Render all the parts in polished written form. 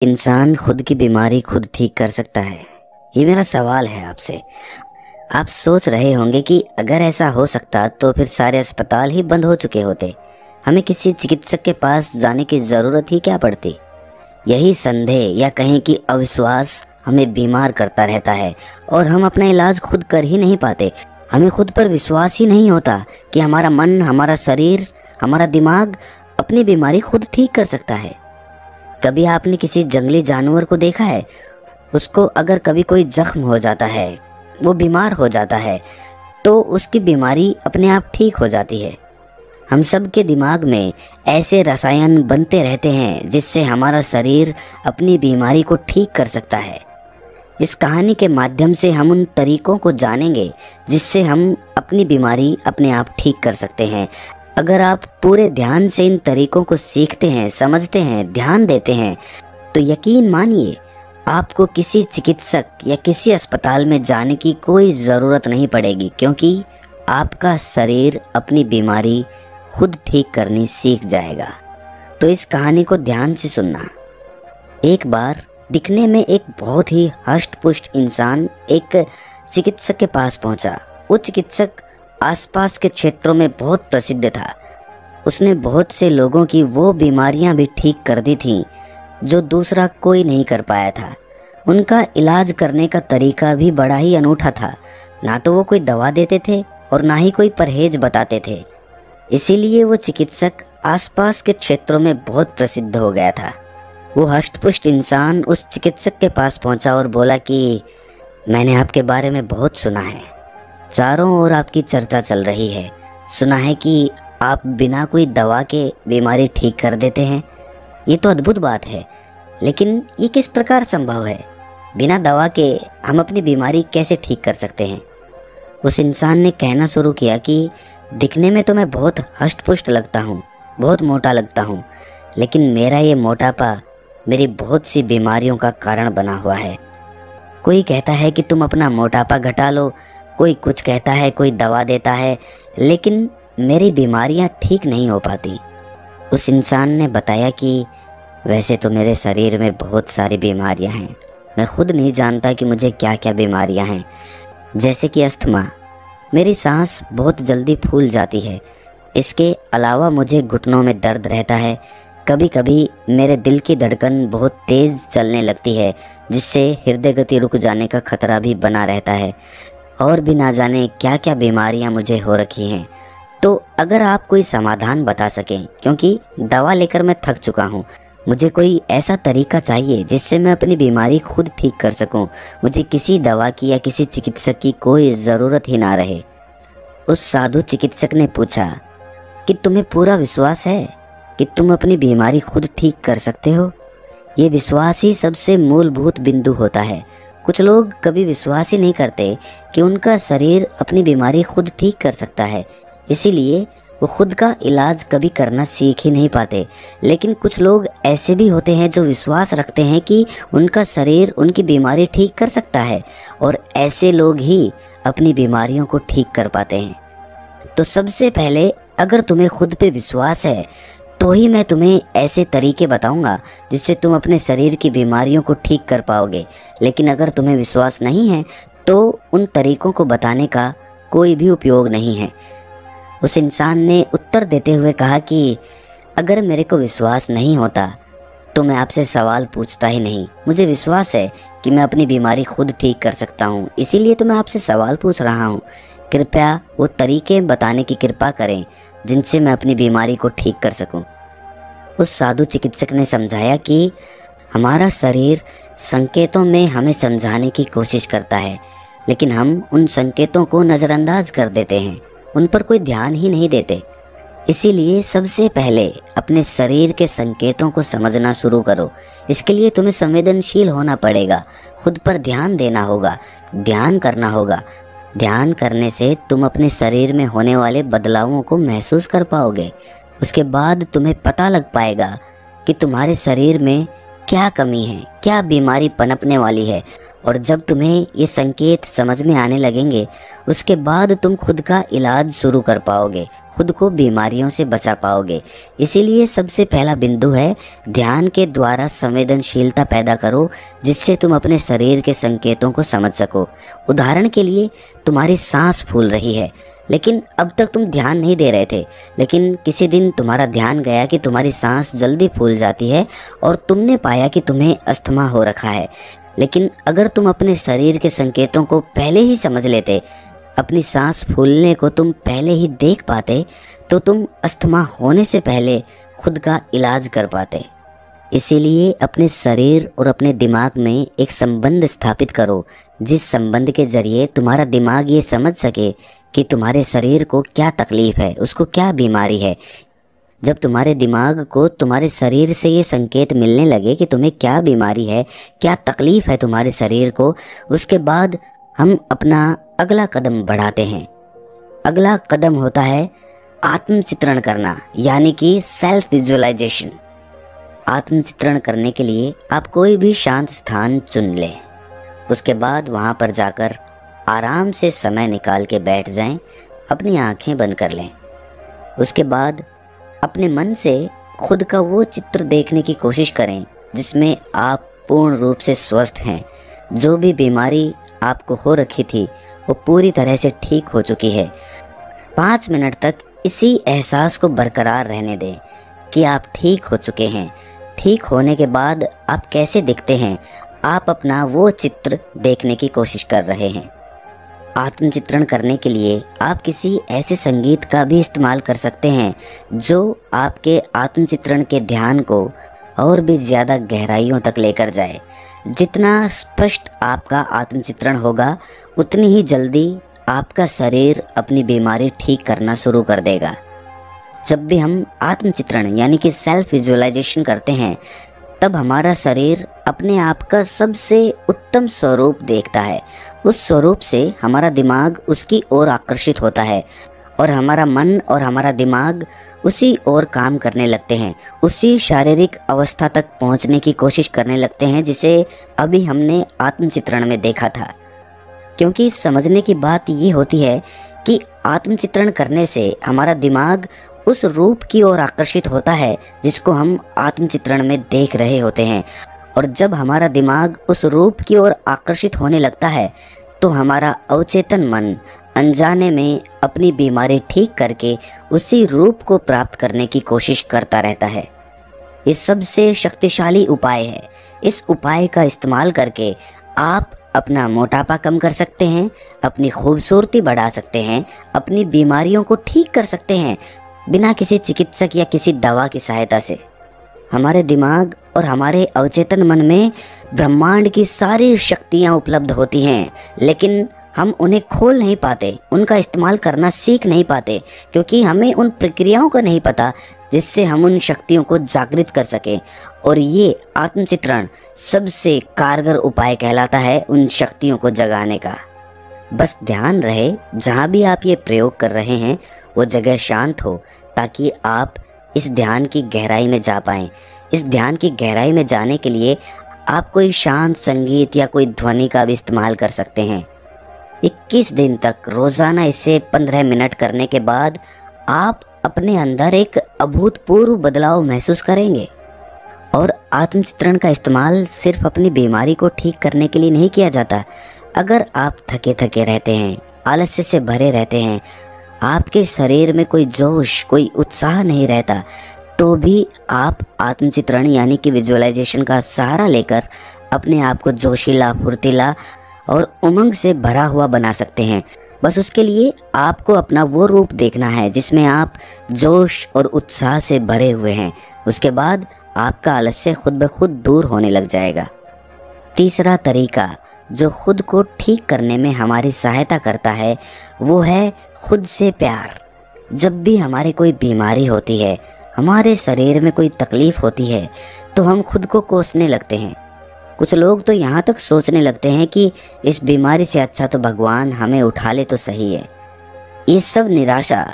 इंसान खुद की बीमारी खुद ठीक कर सकता है? ये मेरा सवाल है आपसे। आप सोच रहे होंगे कि अगर ऐसा हो सकता तो फिर सारे अस्पताल ही बंद हो चुके होते। हमें किसी चिकित्सक के पास जाने की ज़रूरत ही क्या पड़ती। यही संदेह या कहें कि अविश्वास हमें बीमार करता रहता है और हम अपना इलाज खुद कर ही नहीं पाते। हमें खुद पर विश्वास ही नहीं होता कि हमारा मन, हमारा शरीर, हमारा दिमाग अपनी बीमारी खुद ठीक कर सकता है। कभी आपने किसी जंगली जानवर को देखा है? उसको अगर कभी कोई जख्म हो जाता है, वो बीमार हो जाता है, तो उसकी बीमारी अपने आप ठीक हो जाती है। हम सब के दिमाग में ऐसे रसायन बनते रहते हैं जिससे हमारा शरीर अपनी बीमारी को ठीक कर सकता है। इस कहानी के माध्यम से हम उन तरीकों को जानेंगे जिससे हम अपनी बीमारी अपने आप ठीक कर सकते हैं। अगर आप पूरे ध्यान से इन तरीकों को सीखते हैं, समझते हैं, ध्यान देते हैं, तो यकीन मानिए आपको किसी चिकित्सक या किसी अस्पताल में जाने की कोई ज़रूरत नहीं पड़ेगी, क्योंकि आपका शरीर अपनी बीमारी खुद ठीक करनी सीख जाएगा। तो इस कहानी को ध्यान से सुनना। एक बार दिखने में एक बहुत ही हष्ट-पुष्ट इंसान एक चिकित्सक के पास पहुंचा। वो चिकित्सक आसपास के क्षेत्रों में बहुत प्रसिद्ध था। उसने बहुत से लोगों की वो बीमारियां भी ठीक कर दी थीं जो दूसरा कोई नहीं कर पाया था। उनका इलाज करने का तरीका भी बड़ा ही अनूठा था। ना तो वो कोई दवा देते थे और ना ही कोई परहेज बताते थे। इसीलिए वो चिकित्सक आसपास के क्षेत्रों में बहुत प्रसिद्ध हो गया था। वो हष्ट-पुष्ट इंसान उस चिकित्सक के पास पहुंचा और बोला कि मैंने आपके बारे में बहुत सुना है। चारों ओर आपकी चर्चा चल रही है। सुना है कि आप बिना कोई दवा के बीमारी ठीक कर देते हैं। ये तो अद्भुत बात है, लेकिन ये किस प्रकार संभव है? बिना दवा के हम अपनी बीमारी कैसे ठीक कर सकते हैं? उस इंसान ने कहना शुरू किया कि दिखने में तो मैं बहुत हष्ट-पुष्ट लगता हूँ, बहुत मोटा लगता हूँ, लेकिन मेरा ये मोटापा मेरी बहुत सी बीमारियों का कारण बना हुआ है। कोई कहता है कि तुम अपना मोटापा घटा लो, कोई कुछ कहता है, कोई दवा देता है, लेकिन मेरी बीमारियां ठीक नहीं हो पाती। उस इंसान ने बताया कि वैसे तो मेरे शरीर में बहुत सारी बीमारियां हैं। मैं खुद नहीं जानता कि मुझे क्या क्या बीमारियां हैं। जैसे कि अस्थमा, मेरी सांस बहुत जल्दी फूल जाती है। इसके अलावा मुझे घुटनों में दर्द रहता है। कभी कभी मेरे दिल की धड़कन बहुत तेज़ चलने लगती है, जिससे हृदय गति रुक जाने का खतरा भी बना रहता है। और भी ना जाने क्या क्या बीमारियां मुझे हो रखी हैं। तो अगर आप कोई समाधान बता सकें, क्योंकि दवा लेकर मैं थक चुका हूँ, मुझे कोई ऐसा तरीका चाहिए जिससे मैं अपनी बीमारी खुद ठीक कर सकूं। मुझे किसी दवा की या किसी चिकित्सक की कोई ज़रूरत ही ना रहे। उस साधु चिकित्सक ने पूछा कि तुम्हें पूरा विश्वास है कि तुम अपनी बीमारी खुद ठीक कर सकते हो? ये विश्वास ही सबसे मूलभूत बिंदु होता है। कुछ लोग कभी विश्वास ही नहीं करते कि उनका शरीर अपनी बीमारी खुद ठीक कर सकता है, इसीलिए वो खुद का इलाज कभी करना सीख ही नहीं पाते। लेकिन कुछ लोग ऐसे भी होते हैं जो विश्वास रखते हैं कि उनका शरीर उनकी बीमारी ठीक कर सकता है, और ऐसे लोग ही अपनी बीमारियों को ठीक कर पाते हैं। तो सबसे पहले, अगर तुम्हें खुद पे विश्वास है तो ही मैं तुम्हें ऐसे तरीके बताऊंगा जिससे तुम अपने शरीर की बीमारियों को ठीक कर पाओगे। लेकिन अगर तुम्हें विश्वास नहीं है तो उन तरीकों को बताने का कोई भी उपयोग नहीं है। उस इंसान ने उत्तर देते हुए कहा कि अगर मेरे को विश्वास नहीं होता तो मैं आपसे सवाल पूछता ही नहीं। मुझे विश्वास है कि मैं अपनी बीमारी खुद ठीक कर सकता हूँ, इसीलिए तो मैं आपसे सवाल पूछ रहा हूँ। कृपया वो तरीके बताने की कृपा करें जिनसे मैं अपनी बीमारी को ठीक कर सकूं। उस साधु चिकित्सक ने समझाया कि हमारा शरीर संकेतों में हमें समझाने की कोशिश करता है, लेकिन हम उन संकेतों को नज़रअंदाज कर देते हैं, उन पर कोई ध्यान ही नहीं देते। इसीलिए सबसे पहले अपने शरीर के संकेतों को समझना शुरू करो। इसके लिए तुम्हें संवेदनशील होना पड़ेगा, खुद पर ध्यान देना होगा, ध्यान करना होगा। ध्यान करने से तुम अपने शरीर में होने वाले बदलावों को महसूस कर पाओगे। उसके बाद तुम्हें पता लग पाएगा कि तुम्हारे शरीर में क्या कमी है, क्या बीमारी पनपने वाली है, और जब तुम्हें ये संकेत समझ में आने लगेंगे, उसके बाद तुम खुद का इलाज शुरू कर पाओगे, खुद को बीमारियों से बचा पाओगे। इसीलिए सबसे पहला बिंदु है, ध्यान के द्वारा संवेदनशीलता पैदा करो, जिससे तुम अपने शरीर के संकेतों को समझ सको। उदाहरण के लिए, तुम्हारी सांस फूल रही है, लेकिन अब तक तुम ध्यान नहीं दे रहे थे, लेकिन किसी दिन तुम्हारा ध्यान गया कि तुम्हारी सांस जल्दी फूल जाती है और तुमने पाया कि तुम्हें अस्थमा हो रखा है। लेकिन अगर तुम अपने शरीर के संकेतों को पहले ही समझ लेते, अपनी सांस फूलने को तुम पहले ही देख पाते, तो तुम अस्थमा होने से पहले खुद का इलाज कर पाते। इसीलिए अपने शरीर और अपने दिमाग में एक संबंध स्थापित करो, जिस संबंध के जरिए तुम्हारा दिमाग ये समझ सके कि तुम्हारे शरीर को क्या तकलीफ है, उसको क्या बीमारी है। जब तुम्हारे दिमाग को तुम्हारे शरीर से ये संकेत मिलने लगे कि तुम्हें क्या बीमारी है, क्या तकलीफ है तुम्हारे शरीर को, उसके बाद हम अपना अगला कदम बढ़ाते हैं। अगला कदम होता है आत्मचित्रण करना, यानी कि सेल्फ विजुअलाइजेशन। आत्मचित्रण करने के लिए आप कोई भी शांत स्थान चुन लें। उसके बाद वहाँ पर जाकर आराम से समय निकाल के बैठ जाएं, अपनी आंखें बंद कर लें। उसके बाद अपने मन से खुद का वो चित्र देखने की कोशिश करें जिसमें आप पूर्ण रूप से स्वस्थ हैं। जो भी बीमारी आपको हो रखी थी वो पूरी तरह से ठीक हो चुकी है। 5 मिनट तक इसी एहसास को बरकरार रहने दें कि आप ठीक हो चुके हैं। ठीक होने के बाद आप कैसे दिखते हैं, आप अपना वो चित्र देखने की कोशिश कर रहे हैं। आत्मचित्रण करने के लिए आप किसी ऐसे संगीत का भी इस्तेमाल कर सकते हैं जो आपके आत्मचित्रण के ध्यान को और भी ज़्यादा गहराइयों तक लेकर जाए। जितना स्पष्ट आपका आत्मचित्रण होगा, उतनी ही जल्दी आपका शरीर अपनी बीमारी ठीक करना शुरू कर देगा। जब भी हम आत्मचित्रण यानी कि सेल्फ विजुअलाइजेशन करते हैं, तब हमारा शरीर अपने आप का सबसे उत्तम स्वरूप देखता है। उस स्वरूप से हमारा दिमाग उसकी ओर आकर्षित होता है और हमारा मन और हमारा दिमाग उसी ओर काम करने लगते हैं, उसी शारीरिक अवस्था तक पहुंचने की कोशिश करने लगते हैं जिसे अभी हमने आत्मचित्रण में देखा था। क्योंकि समझने की बात ये होती है कि आत्मचित्रण करने से हमारा दिमाग उस रूप की ओर आकर्षित होता है जिसको हम आत्मचित्रण में देख रहे होते हैं। और जब हमारा दिमाग उस रूप की ओर आकर्षित होने लगता है, तो हमारा अवचेतन मन अनजाने में अपनी बीमारी ठीक करके उसी रूप को प्राप्त करने की कोशिश करता रहता है। ये सबसे शक्तिशाली उपाय है। इस उपाय का इस्तेमाल करके आप अपना मोटापा कम कर सकते हैं, अपनी खूबसूरती बढ़ा सकते हैं, अपनी बीमारियों को ठीक कर सकते हैं, बिना किसी चिकित्सक या किसी दवा की सहायता से। हमारे दिमाग और हमारे अवचेतन मन में ब्रह्मांड की सारी शक्तियाँ उपलब्ध होती हैं, लेकिन हम उन्हें खोल नहीं पाते, उनका इस्तेमाल करना सीख नहीं पाते, क्योंकि हमें उन प्रक्रियाओं का नहीं पता जिससे हम उन शक्तियों को जागृत कर सकें। और ये आत्मचित्रण सबसे कारगर उपाय कहलाता है उन शक्तियों को जगाने का। बस ध्यान रहे, जहाँ भी आप ये प्रयोग कर रहे हैं वो जगह शांत हो, ताकि आप इस ध्यान की गहराई में जा पाएं। इस ध्यान की गहराई में जाने के लिए आप कोई शांत संगीत या कोई ध्वनि का भी इस्तेमाल कर सकते हैं। 21 दिन तक रोज़ाना इसे 15 मिनट करने के बाद आप अपने अंदर एक अभूतपूर्व बदलाव महसूस करेंगे। और आत्मचित्रण का इस्तेमाल सिर्फ अपनी बीमारी को ठीक करने के लिए नहीं किया जाता। अगर आप थके थके रहते हैं, आलस्य से भरे रहते हैं, आपके शरीर में कोई जोश, कोई उत्साह नहीं रहता, तो भी आप आत्मचित्रण यानी कि विजुअलाइजेशन का सहारा लेकर अपने आप को जोशीला, फुर्तीला और उमंग से भरा हुआ बना सकते हैं। बस उसके लिए आपको अपना वो रूप देखना है जिसमें आप जोश और उत्साह से भरे हुए हैं। उसके बाद आपका आलस्य खुद ब खुद दूर होने लग जाएगा। तीसरा तरीका जो खुद को ठीक करने में हमारी सहायता करता है वो है खुद से प्यार। जब भी हमारे कोई बीमारी होती है, हमारे शरीर में कोई तकलीफ होती है, तो हम खुद को कोसने लगते हैं। कुछ लोग तो यहाँ तक सोचने लगते हैं कि इस बीमारी से अच्छा तो भगवान हमें उठा ले तो सही है। ये सब निराशा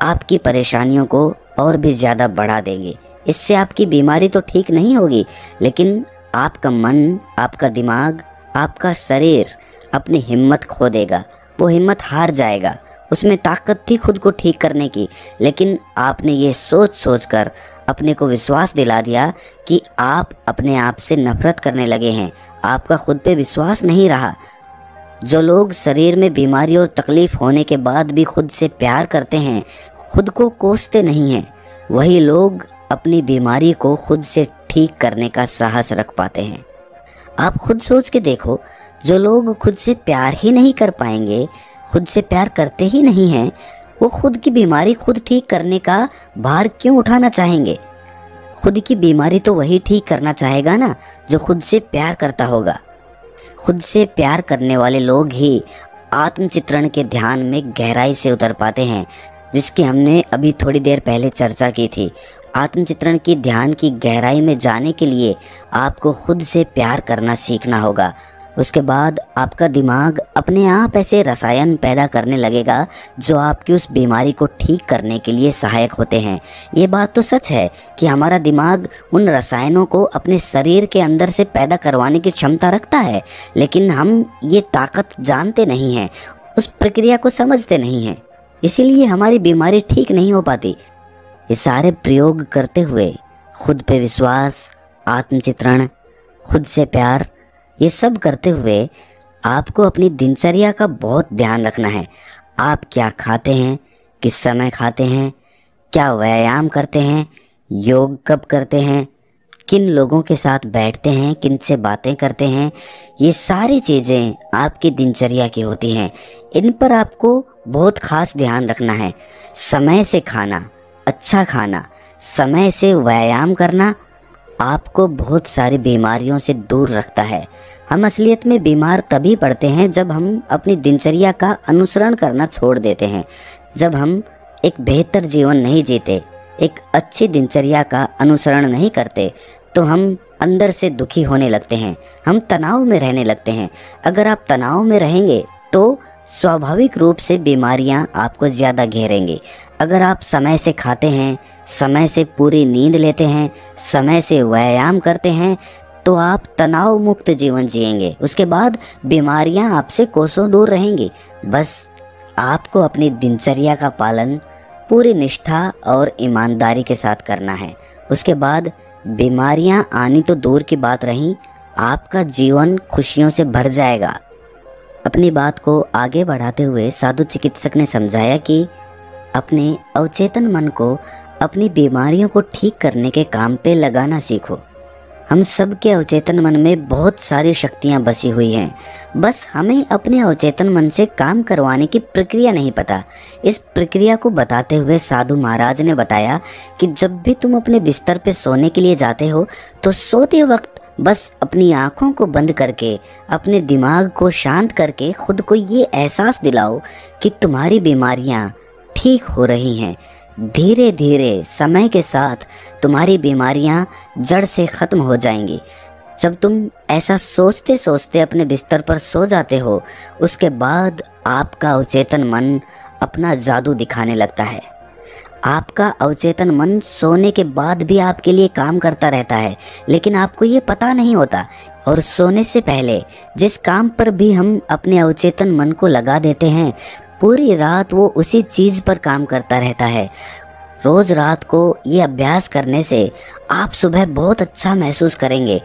आपकी परेशानियों को और भी ज़्यादा बढ़ा देंगे। इससे आपकी बीमारी तो ठीक नहीं होगी, लेकिन आपका मन, आपका दिमाग, आपका शरीर अपनी हिम्मत खो देगा, वो हिम्मत हार जाएगा। उसमें ताकत थी खुद को ठीक करने की, लेकिन आपने ये सोच सोच कर अपने को विश्वास दिला दिया कि आप अपने आप से नफरत करने लगे हैं। आपका खुद पे विश्वास नहीं रहा। जो लोग शरीर में बीमारी और तकलीफ होने के बाद भी खुद से प्यार करते हैं, खुद को कोसते नहीं हैं, वही लोग अपनी बीमारी को खुद से ठीक करने का साहस रख पाते हैं। आप खुद सोच के देखो, जो लोग खुद से प्यार ही नहीं कर पाएंगे, खुद से प्यार करते ही नहीं हैं, वो खुद की बीमारी खुद ठीक करने का भार क्यों उठाना चाहेंगे? खुद की बीमारी तो वही ठीक करना चाहेगा ना जो खुद से प्यार करता होगा। खुद से प्यार करने वाले लोग ही आत्मचित्रण के ध्यान में गहराई से उतर पाते हैं, जिसकी हमने अभी थोड़ी देर पहले चर्चा की थी। आत्मचित्रण की ध्यान की गहराई में जाने के लिए आपको खुद से प्यार करना सीखना होगा। उसके बाद आपका दिमाग अपने आप ऐसे रसायन पैदा करने लगेगा जो आपकी उस बीमारी को ठीक करने के लिए सहायक होते हैं। ये बात तो सच है कि हमारा दिमाग उन रसायनों को अपने शरीर के अंदर से पैदा करवाने की क्षमता रखता है, लेकिन हम ये ताकत जानते नहीं हैं, उस प्रक्रिया को समझते नहीं हैं, इसीलिए हमारी बीमारी ठीक नहीं हो पाती। ये सारे प्रयोग करते हुए खुद पे विश्वास, आत्मचित्रण, खुद से प्यार, ये सब करते हुए आपको अपनी दिनचर्या का बहुत ध्यान रखना है। आप क्या खाते हैं, किस समय खाते हैं, क्या व्यायाम करते हैं, योग कब करते हैं, किन लोगों के साथ बैठते हैं, किन से बातें करते हैं, ये सारी चीज़ें आपकी दिनचर्या की होती हैं। इन पर आपको बहुत खास ध्यान रखना है। समय से खाना, अच्छा खाना, समय से व्यायाम करना आपको बहुत सारी बीमारियों से दूर रखता है। हम असलियत में बीमार तभी पड़ते हैं जब हम अपनी दिनचर्या का अनुसरण करना छोड़ देते हैं। जब हम एक बेहतर जीवन नहीं जीते, एक अच्छी दिनचर्या का अनुसरण नहीं करते, तो हम अंदर से दुखी होने लगते हैं, हम तनाव में रहने लगते हैं। अगर आप तनाव में रहेंगे तो स्वाभाविक रूप से बीमारियां आपको ज़्यादा घेरेंगी। अगर आप समय से खाते हैं, समय से पूरी नींद लेते हैं, समय से व्यायाम करते हैं, तो आप तनाव मुक्त जीवन जिएंगे। उसके बाद बीमारियां आपसे कोसों दूर रहेंगी। बस आपको अपनी दिनचर्या का पालन पूरी निष्ठा और ईमानदारी के साथ करना है। उसके बाद बीमारियां आनी तो दूर की बात रही, आपका जीवन खुशियों से भर जाएगा। अपनी बात को आगे बढ़ाते हुए साधु चिकित्सक ने समझाया कि अपने अवचेतन मन को अपनी बीमारियों को ठीक करने के काम पे लगाना सीखो। हम सब के अवचेतन मन में बहुत सारी शक्तियां बसी हुई हैं, बस हमें अपने अवचेतन मन से काम करवाने की प्रक्रिया नहीं पता। इस प्रक्रिया को बताते हुए साधु महाराज ने बताया कि जब भी तुम अपने बिस्तर पे सोने के लिए जाते हो, तो सोते वक्त बस अपनी आँखों को बंद करके, अपने दिमाग को शांत करके खुद को ये एहसास दिलाओ कि तुम्हारी बीमारियाँ ठीक हो रही हैं। धीरे धीरे समय के साथ तुम्हारी बीमारियां जड़ से ख़त्म हो जाएंगी। जब तुम ऐसा सोचते सोचते अपने बिस्तर पर सो जाते हो, उसके बाद आपका अवचेतन मन अपना जादू दिखाने लगता है। आपका अवचेतन मन सोने के बाद भी आपके लिए काम करता रहता है, लेकिन आपको ये पता नहीं होता। और सोने से पहले जिस काम पर भी हम अपने अवचेतन मन को लगा देते हैं, पूरी रात वो उसी चीज़ पर काम करता रहता है। रोज़ रात को ये अभ्यास करने से आप सुबह बहुत अच्छा महसूस करेंगे,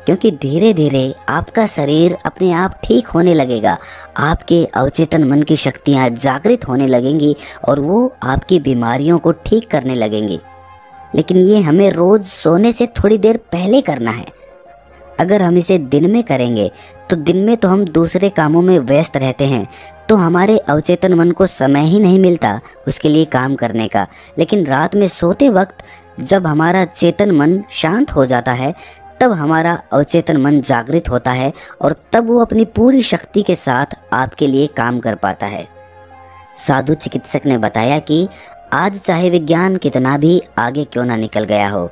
क्योंकि धीरे धीरे आपका शरीर अपने आप ठीक होने लगेगा। आपके अवचेतन मन की शक्तियाँ जागृत होने लगेंगी और वो आपकी बीमारियों को ठीक करने लगेंगी। लेकिन ये हमें रोज़ सोने से थोड़ी देर पहले करना है। अगर हम इसे दिन में करेंगे तो दिन में तो हम दूसरे कामों में व्यस्त रहते हैं, तो हमारे अवचेतन मन को समय ही नहीं मिलता उसके लिए काम करने का। लेकिन रात में सोते वक्त जब हमारा चेतन मन शांत हो जाता है, तब हमारा अवचेतन मन जागृत होता है और तब वो अपनी पूरी शक्ति के साथ आपके लिए काम कर पाता है। साधु चिकित्सक ने बताया कि आज चाहे विज्ञान कितना भी आगे क्यों ना निकल गया हो,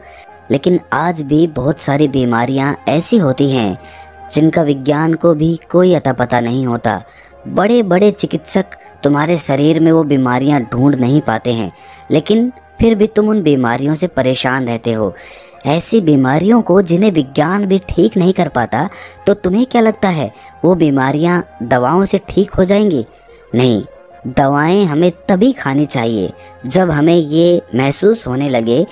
लेकिन आज भी बहुत सारी बीमारियां ऐसी होती हैं जिनका विज्ञान को भी कोई अता पता नहीं होता। बड़े बड़े चिकित्सक तुम्हारे शरीर में वो बीमारियां ढूंढ नहीं पाते हैं, लेकिन फिर भी तुम उन बीमारियों से परेशान रहते हो। ऐसी बीमारियों को जिन्हें विज्ञान भी ठीक नहीं कर पाता, तो तुम्हें क्या लगता है वो बीमारियां दवाओं से ठीक हो जाएंगी? नहीं, दवाएं हमें तभी खानी चाहिए जब हमें ये महसूस होने लगे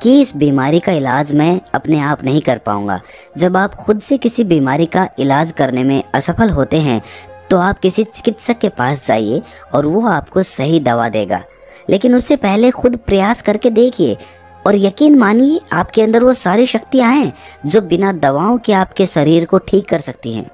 कि इस बीमारी का इलाज मैं अपने आप नहीं कर पाऊंगा। जब आप खुद से किसी बीमारी का इलाज करने में असफल होते हैं तो आप किसी चिकित्सक के पास जाइए और वो आपको सही दवा देगा, लेकिन उससे पहले खुद प्रयास करके देखिए और यकीन मानिए आपके अंदर वो सारी शक्तियां हैं जो बिना दवाओं के आपके शरीर को ठीक कर सकती हैं।